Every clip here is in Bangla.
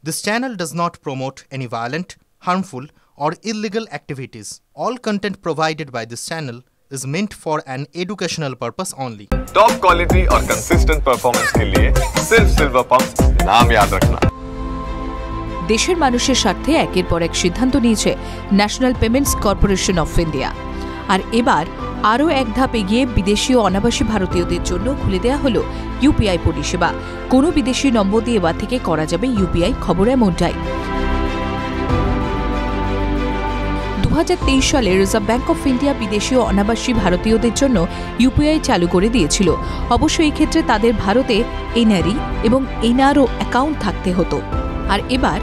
This channel does not promote any violent, harmful, or illegal activities. All content provided by this channel is meant for an educational purpose only. Top quality और कंसिस्टेंट परफॉर्मेंस के लिए सिर्फ सिल्वर पंप नाम याद रखना। দেশের মানুষের স্বার্থে একের পর এক সিদ্ধান্ত নিয়েছে National Payments Corporation of India. আর এবার আরও এক ধাপ এগিয়ে বিদেশি ও অনাবাসী ভারতীয়দের জন্য খুলে দেওয়া হলো ইউপিআই পরিষেবা। কোনো বিদেশি নম্বর দিয়ে এবার থেকে করা যাবে ইউপিআই, খবর এমনটাই। 2023 সালে রিজার্ভ ব্যাংক অফ ইন্ডিয়া বিদেশি ও অনাবাসী ভারতীয়দের জন্য ইউপিআই চালু করে দিয়েছিল। অবশ্য এই ক্ষেত্রে তাদের ভারতে এনআরই এবং এনআরও অ্যাকাউন্ট থাকতে হতো। আর এবার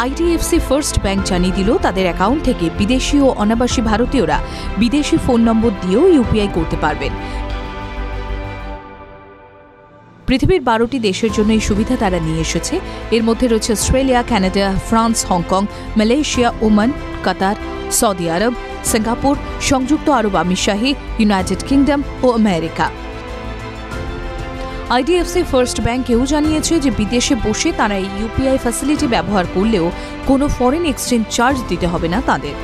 আইডিএফসি ফার্স্ট ব্যাংক জানিয়ে দিল তাদের অ্যাকাউন্ট থেকে বিদেশি ও অনাবাসী ভারতীয়রা বিদেশি ফোন নম্বর দিয়েও ইউপিআই করতে পারবেন। পৃথিবীর 12টি দেশের জন্য এই সুবিধা তারা নিয়ে এসেছে। এর মধ্যে রয়েছে Australia, Canada, France, Hong Kong, Malaysia, Oman, Qatar, Saudi Arab, Singapore, সংযুক্ত আরব আমিরশাহী, ইউনাইটেড কিংডম ও আমেরিকা। আইডিএফসি ফার্স্ট ব্যাংকেও জানিয়েছে যে বিদেশে বসে তারা এই ইউপিআই ফ্যাসিলিটি ব্যবহার করলেও কোনো ফরেন এক্সচেঞ্জ চার্জ দিতে হবে না তাদের।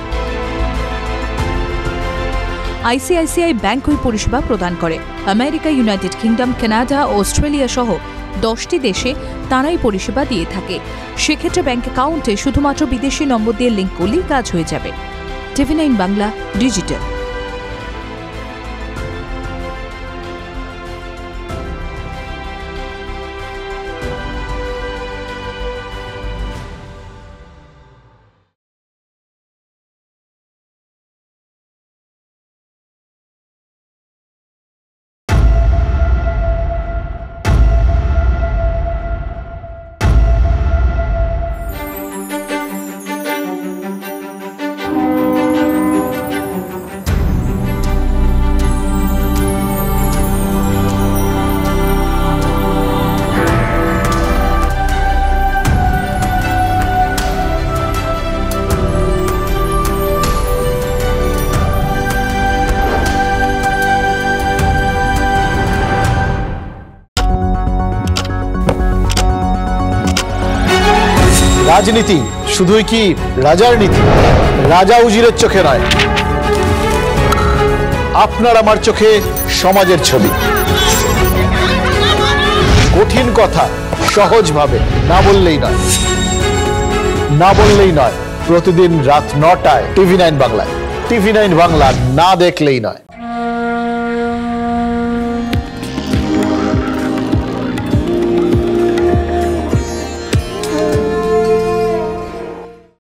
আইসিআইসিআই ব্যাংক ওই পরিষেবা প্রদান করে। আমেরিকা, ইউনাইটেড কিংডম, কানাডা ও অস্ট্রেলিয়া সহ 10টি দেশে তারাই পরিষেবা দিয়ে থাকে। সেক্ষেত্রে ব্যাংক অ্যাকাউন্টে শুধুমাত্র বিদেশি নম্বর দিয়ে লিঙ্ক করলেই কাজ হয়ে যাবে। TV9 Bangla digital. রাজনীতি শুধুই কি রাজার নীতি? রাজা উজিরের চোখে নয়, আপনার আমার চোখে সমাজের ছবি। কঠিন কথা সহজভাবে না বললেই নয়। প্রতিদিন রাত 9টায় TV9 বাংলায়। TV9 বাংলা না দেখলেই নয়।